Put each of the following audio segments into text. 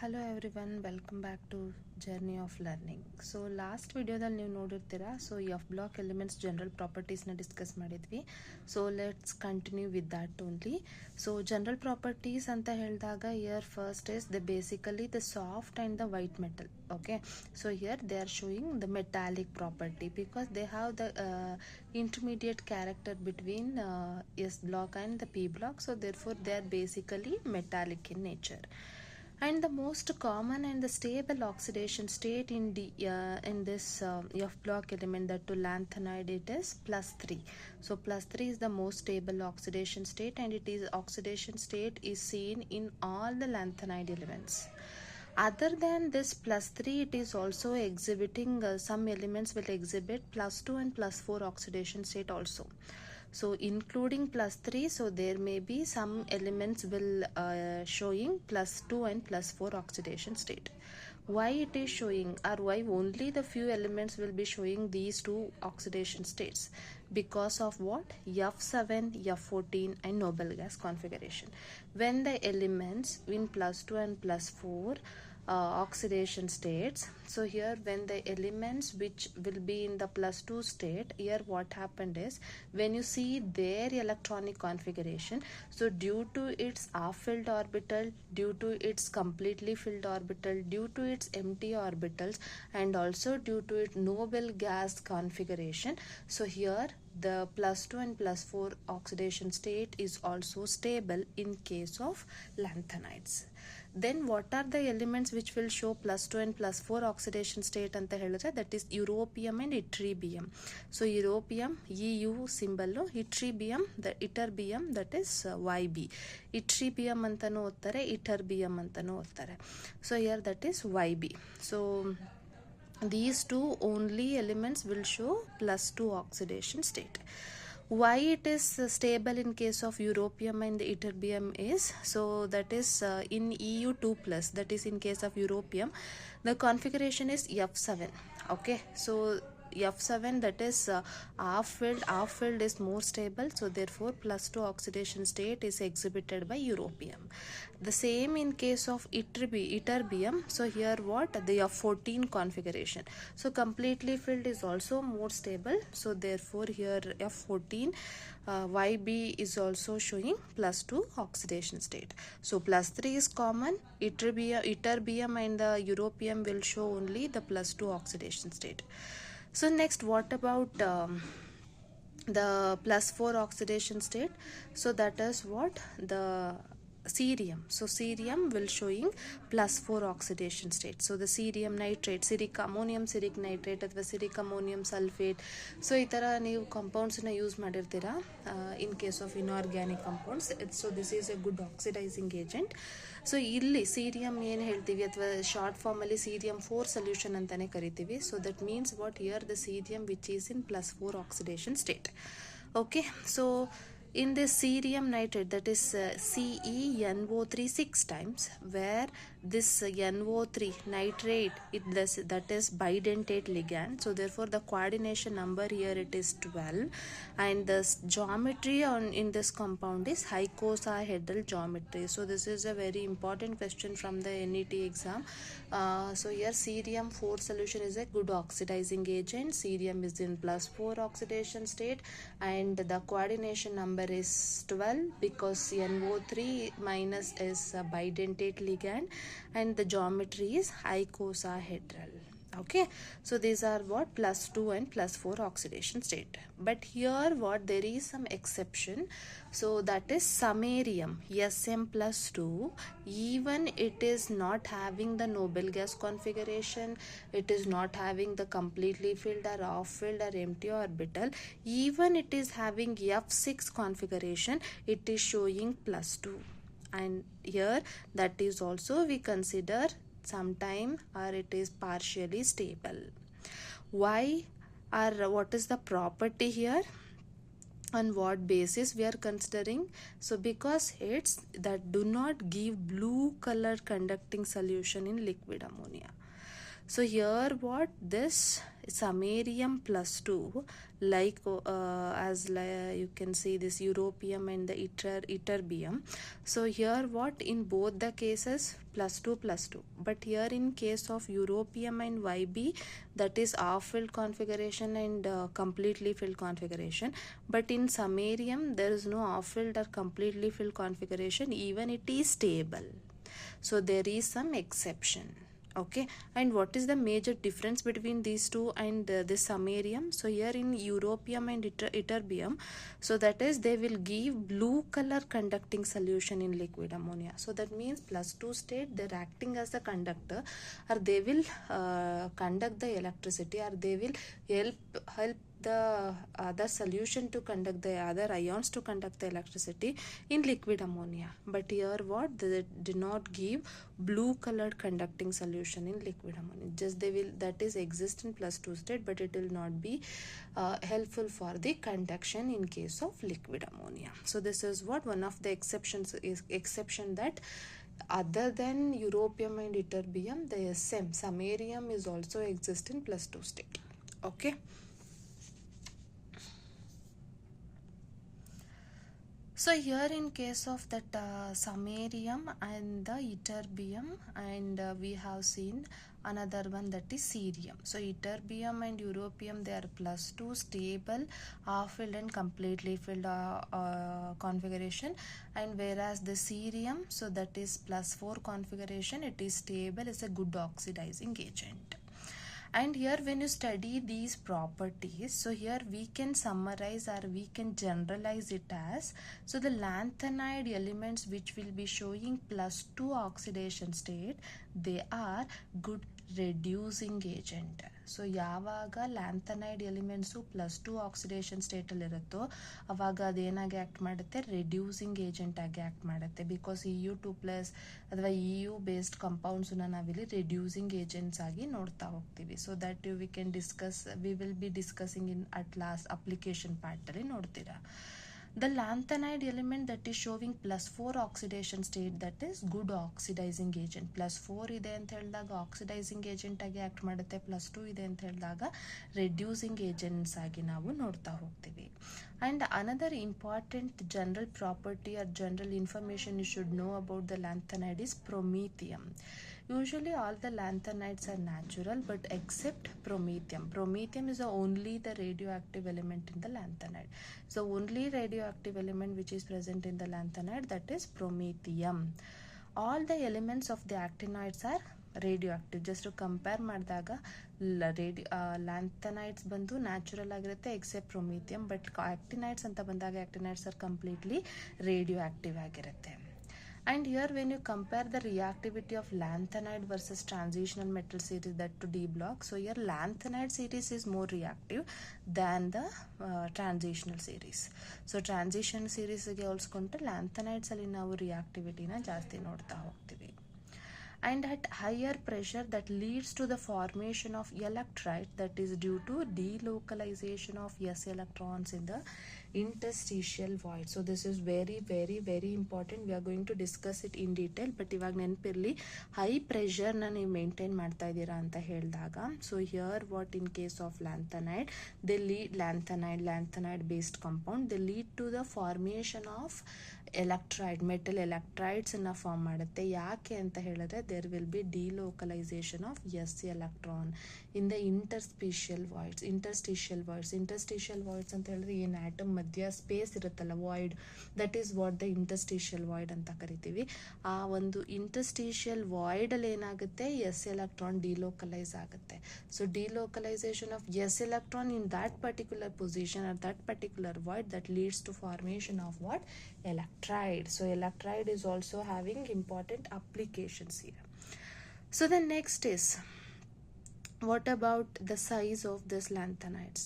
Hello everyone, welcome back to journey of learning. So last ವಿಡಿಯೋದಲ್ಲಿ ನೀವು ನೋಡಿರ್ತೀರಾ. So F block elements general ಪ್ರಾಪರ್ಟೀಸ್ನ discuss ಮಾಡಿದ್ವಿ. So let's continue with that only. So general properties ಅಂತ ಹೇಳಿದಾಗ here first is the basically the soft and the white metal. Okay, so here they are showing the metallic property because they have the intermediate character between S block and the P block, so therefore they are basically metallic in nature. And the most common and the stable oxidation state in this F block element, that to lanthanoid, it is +3. So +3 is the most stable oxidation state, and it is oxidation state is seen in all the lanthanoid elements. Other than this +3, it is also exhibiting some elements will exhibit +2 and +4 oxidation state also. So including +3, so there may be some elements will showing +2 and +4 oxidation state. Why it is showing, or why only the few elements will be showing these two oxidation states? Because of what? F7, F14 and noble gas configuration. When the elements in +2 and +4 oxidation states, so here when the elements which will be in the +2 state, here what happened is, when you see their electronic configuration, so due to its half filled orbital, due to its completely filled orbital, due to its empty orbitals, and also due to its noble gas configuration, so here the +2 and +4 oxidation state is also stable in case of lanthanides. Then what are the elements which will show +2 and +4 oxidation state anta helidre? That is europium and ytterbium. So europium EU symbol, ytterbium, the ytterbium, that is YB. Ytterbium antanu ottare, ytterbium antanu ottare. So here that is YB. So these two only elements will show +2 oxidation state. Why it is stable in case of europium and ytterbium is, so that is in EU2+, that is in case of europium, the configuration is F7. Okay, so F7, that is half filled is more stable, so therefore +2 oxidation state is exhibited by europium. The same in case of ytterbium. So here what? The F14 configuration, so completely filled is also more stable, so therefore here F14 YB is also showing +2 oxidation state. So +3 is common. Ytterbium and the europium will show only the +2 oxidation state. So next, what about the +4 oxidation state? So that is what? The cerium. So cerium will showing +4 oxidation state. So the cerium nitrate, ammonium ceric nitrate ಅಥವಾ ಸಿರಿಕ್ ammonium sulphate, so ಈ ಥರ ನೀವು ಕಂಪೌಂಡ್ಸನ್ನ use ಮಾಡಿರ್ತೀರಾ in case of inorganic compounds. So this is a good oxidising agent. So ಇಲ್ಲಿ cerium ಏನು ಹೇಳ್ತೀವಿ, ಅಥವಾ ಶಾರ್ಟ್ ಫಾರ್ಮಲ್ಲಿ ಸೀರಿಯಂ 4 ಸೊಲ್ಯೂಷನ್ ಅಂತಲೇ ಕರಿತೀವಿ. So that means what? Here the serum which is in +4 oxidation state. Okay, so in this cerium nitrate, that is CeNO3 6 times, where this NO3 nitrate, that is bidentate ligand, so therefore the coordination number here it is 12, and the geometry in this compound is icosahedral geometry. So this is a very important question from the NET exam. So here cerium 4 solution is a good oxidizing agent. Cerium is in +4 oxidation state, and the coordination number is 12 because NO3 minus is a bidentate ligand, and the geometry is icosahedral. Okay, so these are what? +2 and +4 oxidation state. But here what? There is some exception. So that is samarium, Sm+2, even it is not having the noble gas configuration, it is not having the completely filled or off filled or empty orbital, even it is having F6 configuration, it is showing +2. And here that is also we consider sometime, or it is partially stable. Why, or what is the property here? On what basis we are considering? So because it's that do not give blue color conducting solution in liquid ammonia. So here what this samarium plus 2, like you can see this europium and the ytterbium. So here what, in both the cases plus 2 plus 2, but here in case of europium and YB, that is half filled configuration and completely filled configuration, but in samarium there is no half filled or completely filled configuration, even it is stable. So there is some exception. Okay, and what is the major difference between these two and this samarium? So here in europium and ytterbium, so that is they will give blue color conducting solution in liquid ammonia. So that means plus 2 state, they're acting as the conductor, or they will conduct the electricity, or they will help the other solution to conduct the other ions to conduct the electricity in liquid ammonia. But here what, they did not give blue colored conducting solution in liquid ammonia, just they will, that is exist in plus 2 state, but it will not be helpful for the conduction in case of liquid ammonia. So this is what one of the exceptions is, exception that other than europium and ytterbium, the samarium is also exist in plus 2 state. Okay. So here in case of that samarium and the ytterbium, and we have seen another one, that is cerium. So ytterbium and europium, they are plus 2 stable, half filled and completely filled configuration, and whereas the cerium, so that is plus 4 configuration, it is stable, is a good oxidizing agent. And here when you study these properties, so here we can summarize or we can generalize it as, so the lanthanide elements which will be showing plus 2 oxidation state, they are good reducing agent. So ಯಾವಾಗ lanthanide elements plus 2 oxidation ಸ್ಟೇಟಲ್ಲಿ ಇರುತ್ತೋ ಅವಾಗ ಅದೇನಾಗಿ act ಮಾಡುತ್ತೆ, reducing agent ಆಗಿ act ಮಾಡುತ್ತೆ. Because EU2+ ಅಥವಾ EU based ಕಂಪೌಂಡ್ಸನ್ನ ನಾವಿಲ್ಲಿ reducing agents ಆಗಿ ನೋಡ್ತಾ ಹೋಗ್ತೀವಿ. So that we can discuss, we will be discussing in at last application ಪಾರ್ಟಲ್ಲಿ ನೋಡ್ತೀರಾ. The lanthanide element that is showing plus 4 oxidation state, that is good oxidizing agent. plus 4 ಇದೆ ಅಂತ ಹೇಳಿದಾಗ oxidising agent ಆಗಿ act ಮಾಡುತ್ತೆ, plus 2 ಇದೆ ಅಂತ ಹೇಳಿದಾಗ ರೆಡ್ಯೂಸಿಂಗ್ ಏಜೆಂಟ್ಸ್ ಆಗಿ ನಾವು ನೋಡ್ತಾ ಹೋಗ್ತೀವಿ. And another important general property or general information you should know about the lanthanide is promethium. Usually all the lanthanides are natural, but except promethium. Promethium is only the radioactive element in the lanthanide. So only radioactive element which is present in the lanthanide, that is promethium. All the elements of the actinides are radioactive. Just to compare ಮಾಡಿದಾಗ lanthanides ಬಂದು natural ಆಗಿರುತ್ತೆ accept ಪ್ರೊಮೀಥಿಯಂ, but ಆಕ್ಟಿನೈಡ್ಸ್ ಅಂತ ಬಂದಾಗ ಆಕ್ಟಿನೈಡ್ಸ್ are completely radio active ಆಗಿರುತ್ತೆ. And here when you compare the reactivity of lanthanide versus transitional metal series, that to D block, so here lanthanide series is more reactive than the transitional series. So transition series ಗೆ ಹೋಲಿಸ್ಕೊಂಡ್ರೆ lanthanides ಅಲ್ಲಿ ನಾವು ರಿಯಾಕ್ಟಿವಿಟಿನ ಜಾಸ್ತಿ ನೋಡ್ತಾ ಹೋಗ್ತೀವಿ. And at higher pressure, that leads to the formation of electrite, that is due to delocalization of s electrons in the interstitial void. So this is very very very important. We are going to discuss it in detail, but ಇವಾಗ ನೆನಪಿರಲಿ, high ಪ್ರೆಷರ್ನ ನೀವು maintain ಮಾಡ್ತಾ ಇದ್ದೀರಾ ಅಂತ ಹೇಳಿದಾಗ, so here what in case of lanthanide, they lead lanthanide based compound, they lead to the formation of electride, metal electrides ಅನ್ನ form ಮಾಡುತ್ತೆ. ಯಾಕೆ ಅಂತ ಹೇಳಿದ್ರೆ there will be delocalisation of S electron in the interstitial voids ಅಂತ ಹೇಳಿದ್ರೆ ಏನು atom ಮಧ್ಯ space ಇರುತ್ತಲ್ಲ, void, that is what the interstitial void ಅಂತ ಕರಿತೀವಿ. ಆ ಒಂದು ಇಂಟರ್ಸ್ಟಿಷಿಯಲ್ ವಾಯ್ಡ್ ಅಲ್ಲಿ ಏನಾಗುತ್ತೆ, ಎಸ್ ಎಲೆಕ್ಟ್ರಾನ್ ಡಿಲೋಕಲೈಸ್ ಆಗುತ್ತೆ. So delocalisation of S electron in that particular position or that particular void, that leads to formation of what, electride. So electride is also having important applications here. So the next is, what about the size of this lanthanides?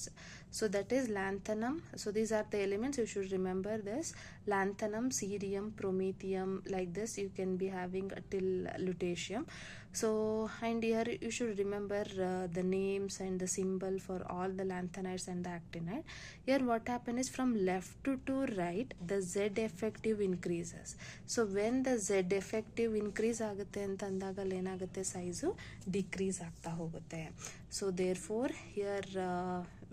So that is lanthanum. So these are the elements, you should remember this: lanthanum, cerium, promethium, like this you can be having till lutetium. So, and here you should remember the names and the symbol for all the lanthanides and the actinide. Here what happens is, from left to right, the Z effective increases. So when the Z effective increase ಆಗುತ್ತೆ ಅಂತ ಅಂದಾಗ ಅಲ್ಲಿ ಏನಾಗುತ್ತೆ, size decrease ಆಗ್ತಾ ಹೋಗುತ್ತೆ. So therefore here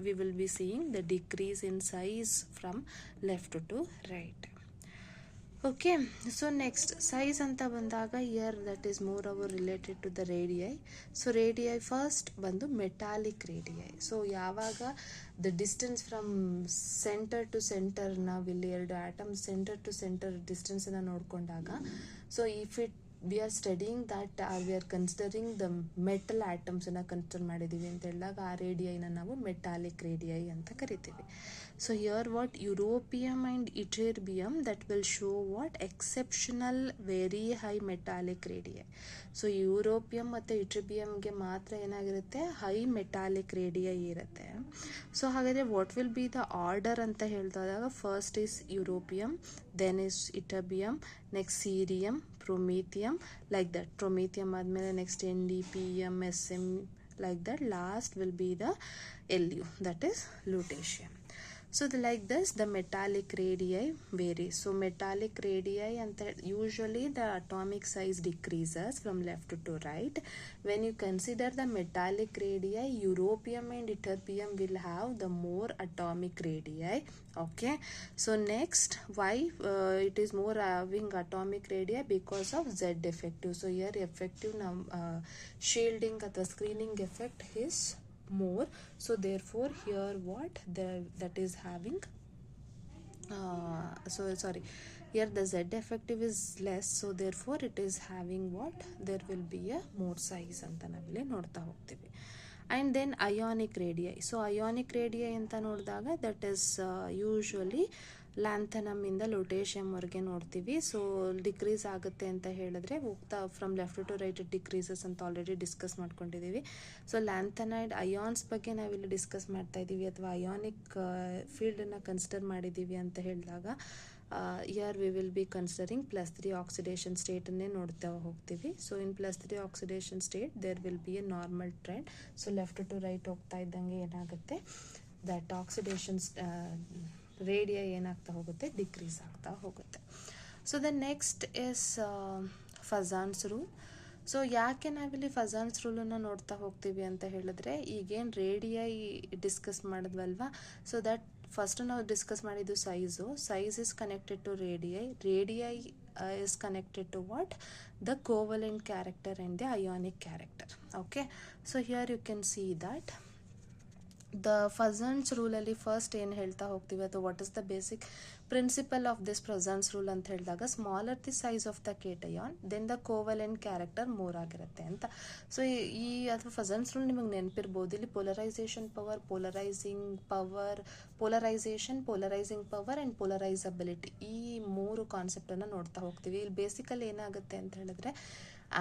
we will be seeing the decrease in size from left to right. Okay, so next size anta bandaga, here that is more related to the radii. So radii first bandu metallic radii. So yavaga the distance from center to center navilli eradu atoms center to center distance ana nodkondaga, so if it we are studying that we are considering the metal atoms ಅನ್ನ consider ಮಾಡಿದೀವಿ ಅಂತ ಹೇಳಿದಾಗ ಆ ರೇಡಿಯೈನ ನಾವು metallic radii ಅಂತ ಕರಿತೀವಿ. So here what europium and ytterbium that will show what exceptional very high metallic radii. So europium ಮತ್ತು ಇಟರ್ಬಿಯಂಗೆ ಮಾತ್ರ ಏನಾಗಿರುತ್ತೆ, ಹೈ ಮೆಟಾಲಿಕ್ ರೇಡಿಯೈ ಇರುತ್ತೆ. ಸೊ ಹಾಗಾದರೆ what will be the order ಅಂತ ಹೇಳ್ದಾಗ, first is europium, then is ytterbium, next cerium, promethium, like that. Promethium ಆದ್ಮೇಲೆ next NdPm, Sm, like that. Last will be the Lu, that is lutetium. So like this the metallic radii varies. So metallic radii and usually the atomic size decreases from left to right. When you consider the metallic radii, europium and ytterbium will have the more atomic radii. Okay, so next, why it is more having atomic radii? Because of Z effective. So here effective shielding or screening effect is more, so therefore here what that is having here the Z effective is less, so therefore it is having what, there will be a more size anta navile nodta hogtivi. And then ionic radii. So ionic radii anta nodidaga that is usually lanthanum ಇಂದ ಲೊಟೇಶಿಯಂ ವರೆಗೆ ನೋಡ್ತೀವಿ. So decrease ಆಗುತ್ತೆ ಅಂತ ಹೇಳಿದ್ರೆ ಹೋಗ್ತಾ from left to right decreases ಅಂತ already discuss ಮಾಡ್ಕೊಂಡಿದ್ದೀವಿ. So lanthanide ions ಬಗ್ಗೆ ನಾವಿಲ್ಲಿ ಡಿಸ್ಕಸ್ ಮಾಡ್ತಾ ಇದ್ದೀವಿ, ಅಥವಾ ಅಯಾನಿಕ್ ಫೀಲ್ಡನ್ನು ಕನ್ಸಿಡರ್ ಮಾಡಿದ್ದೀವಿ ಅಂತ ಹೇಳಿದಾಗ here we will be considering +3 oxidation state ಅನ್ನೇ ನೋಡ್ತಾ ಹೋಗ್ತೀವಿ. So in +3 oxidation state there will be a normal trend. So left to right ಹೋಗ್ತಾ ಇದ್ದಂಗೆ ಏನಾಗುತ್ತೆ, ದಟ್ ಆಕ್ಸಿಡೇಷನ್ ರೇಡಿಯೈ ಏನಾಗ್ತಾ ಹೋಗುತ್ತೆ, ಡಿಕ್ರೀಸ್ ಆಗ್ತಾ ಹೋಗುತ್ತೆ. So the next is Fajans rule. ಸೊ ಯಾಕೆ ನಾವಿಲ್ಲಿ ಫಜಾನ್ಸ್ ರೂಲನ್ನು ನೋಡ್ತಾ ಹೋಗ್ತೀವಿ ಅಂತ ಹೇಳಿದ್ರೆ, ಈಗೇನು ರೇಡಿಯೈ ಡಿಸ್ಕಸ್ ಮಾಡಿದ್ವಲ್ವಾ, ಸೊ ದಟ್ ಫಸ್ಟ್ ನಾವು ಡಿಸ್ಕಸ್ ಮಾಡಿದ್ದು size is connected to radii is connected to what, the covalent character and the ionic character. Okay, so here you can see that the Fazan's rule ಅಲ್ಲಿ first ಏನು ಹೇಳ್ತಾ ಹೋಗ್ತೀವಿ, ಅಥವಾ what is the basic principle of this Fajans rule ಅಂತ ಹೇಳಿದಾಗ, smaller the size of the cation then the covalent character more ಆಗಿರುತ್ತೆ ಅಂತ. So ಈ ಅಥವಾ ಫಜಾನ್ಸ್ ರೂಲ್ ನಿಮಗೆ ನೆನಪಿರ್ಬೋದು, ಇಲ್ಲಿ polarisation power, polarisation, polarising power and polarisability, ಈ ಮೂರು ಕಾನ್ಸೆಪ್ಟನ್ನು ನೋಡ್ತಾ ಹೋಗ್ತೀವಿ. ಇಲ್ಲಿ ಬೇಸಿಕಲಿ ಏನಾಗುತ್ತೆ ಅಂತ ಹೇಳಿದ್ರೆ,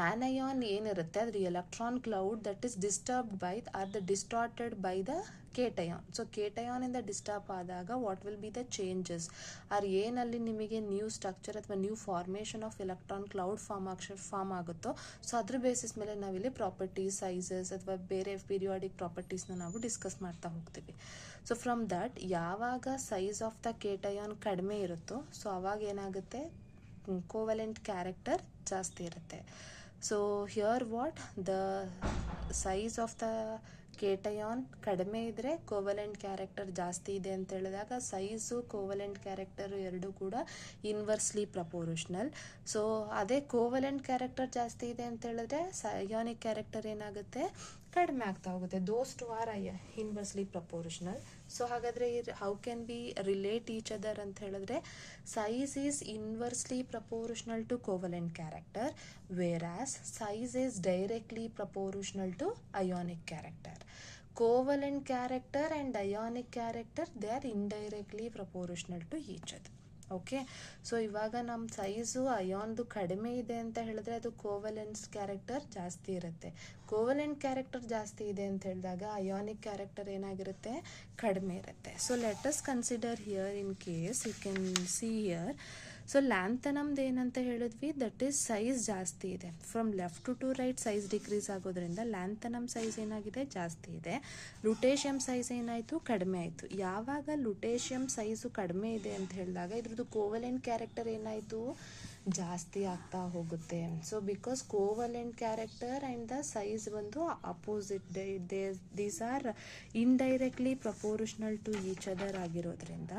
ಆನಯಾನ್ ಏನಿರುತ್ತೆ ಅದ್ರ electron cloud that is disturbed by or the distorted by the cation. So ಕೇಟಯಾನಿಂದ ಡಿಸ್ಟರ್ಬ್ ಆದಾಗ what will be the changes are ಏನಲ್ಲಿ ನಿಮಗೆ ನ್ಯೂ ಸ್ಟ್ರಕ್ಚರ್ ಅಥವಾ new formation of electron cloud form ಆಗುತ್ತೋ, ಸೊ ಅದ್ರ ಬೇಸಿಸ್ ಮೇಲೆ ನಾವಿಲ್ಲಿ ಪ್ರಾಪರ್ಟೀಸ್, ಸೈಜಸ್ ಅಥವಾ ಬೇರೆ ಪೀರಿಯಾಡಿಕ್ ಪ್ರಾಪರ್ಟೀಸ್ನ ನಾವು ಡಿಸ್ಕಸ್ ಮಾಡ್ತಾ ಹೋಗ್ತೀವಿ. ಸೊ ಫ್ರಮ್ ದಟ್ ಯಾವಾಗ ಸೈಜ್ ಆಫ್ ದ ಕೇಟಯಾನ್ ಕಡಿಮೆ ಇರುತ್ತೋ, ಸೊ ಅವಾಗ ಏನಾಗುತ್ತೆ, ಕೋವಲೆಂಟ್ ಕ್ಯಾರೆಕ್ಟರ್ ಜಾಸ್ತಿ ಇರುತ್ತೆ. So here what, the size of the cation ಕಡಿಮೆ ಇದ್ದರೆ ಕೋವಲೆಂಟ್ ಕ್ಯಾರೆಕ್ಟರ್ ಜಾಸ್ತಿ ಇದೆ ಅಂತ ಹೇಳಿದಾಗ, ಸೈಜು ಕೋವಲೆಂಟ್ ಕ್ಯಾರೆಕ್ಟರ್ ಎರಡೂ ಕೂಡ ಇನ್ವರ್ಸ್ಲಿ ಪ್ರಪೋರ್ಷನಲ್. ಸೊ ಅದೇ ಕೋವಲೆಂಟ್ ಕ್ಯಾರೆಕ್ಟರ್ ಜಾಸ್ತಿ ಇದೆ ಅಂತ ಹೇಳಿದ್ರೆ ಅಯಾನಿಕ್ ಕ್ಯಾರೆಕ್ಟರ್ ಏನಾಗುತ್ತೆ, ಕಡಿಮೆ ಆಗ್ತಾ ಹೋಗುತ್ತೆ. Those two are inversely proportional. So ಹಾಗಾದರೆ how can be relate each other ಅಂತ ಹೇಳಿದ್ರೆ, size is inversely proportional to covalent character, whereas size is directly proportional to ionic character. Covalent character and ionic character, they are indirectly proportional to each other. Okay. So ಇವಾಗ ನಮ್ಮ size ಅಯಾನ್ದು ಕಡಿಮೆ ಇದೆ ಅಂತ ಹೇಳಿದ್ರೆ ಅದು ಕೋವಲೆನ್ಸ್ character ಜಾಸ್ತಿ ಇರುತ್ತೆ. Covalent character ಜಾಸ್ತಿ ಇದೆ ಅಂತ ಹೇಳಿದಾಗ ಅಯಾನಿಕ್ ಕ್ಯಾರೆಕ್ಟರ್ ಏನಾಗಿರುತ್ತೆ, ಕಡಿಮೆ ಇರುತ್ತೆ. So let us consider here in case you can see here. So ಲ್ಯಾಂಥನಮ್ದು ಏನಂತ ಹೇಳಿದ್ವಿ, ದಟ್ ಈಸ್ ಸೈಜ್ ಜಾಸ್ತಿ ಇದೆ. From left to right size decrease ಆಗೋದ್ರಿಂದ ಲ್ಯಾಂಥನಮ್ ಸೈಜ್ ಏನಾಗಿದೆ, ಜಾಸ್ತಿ ಇದೆ. ಲುಟೇಷಿಯಂ ಸೈಜ್ ಏನಾಯಿತು, ಕಡಿಮೆ ಆಯಿತು. ಯಾವಾಗ ಲುಟೇಷಿಯಂ ಸೈಜು ಕಡಿಮೆ ಇದೆ ಅಂತ ಹೇಳಿದಾಗ ಇದ್ರದ್ದು ಕೋವಲೆಂಟ್ ಕ್ಯಾರೆಕ್ಟರ್ ಏನಾಯಿತು, ಜಾಸ್ತಿ ಆಗ್ತಾ ಹೋಗುತ್ತೆ. So because covalent character and the size ಒಂದು opposite, these are indirectly proportional to each other ಆಗಿರೋದ್ರಿಂದ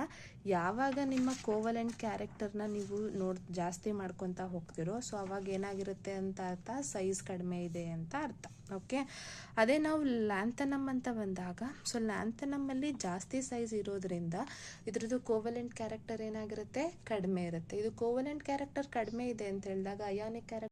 ಯಾವಾಗ ನಿಮ್ಮ ಕೋವಲೆಂಟ್ ಕ್ಯಾರೆಕ್ಟರ್ನ ನೀವು ಜಾಸ್ತಿ ಮಾಡ್ಕೊತಾ ಹೋಗ್ತಿರೋ, ಸೊ ಅವಾಗ ಏನಾಗಿರುತ್ತೆ ಅಂತ ಅರ್ಥ, ಸೈಜ್ ಕಡಿಮೆ ಇದೆ ಅಂತ ಅರ್ಥ. ಓಕೆ. ಅದೇ ನಾವು ಲ್ಯಾಂಥನಮ್ ಅಂತ ಬಂದಾಗ, ಸೊ ಲ್ಯಾಂಥನಮ್ಮಲ್ಲಿ ಜಾಸ್ತಿ ಸೈಜ್ ಇರೋದ್ರಿಂದ ಇದ್ರದ್ದು ಕೋವಲೆಂಟ್ ಕ್ಯಾರೆಕ್ಟರ್ ಏನಾಗಿರುತ್ತೆ, ಕಡಿಮೆ ಇರುತ್ತೆ. ಇದು ಕೋವಲೆಂಟ್ ಕ್ಯಾರೆಕ್ಟರ್ ಕಡಿಮೆ ಇದೆ ಅಂತ ಹೇಳಿದಾಗ ಅಯಾನಿಕ್ ಕ್ಯಾರೆಕ್ಟರ್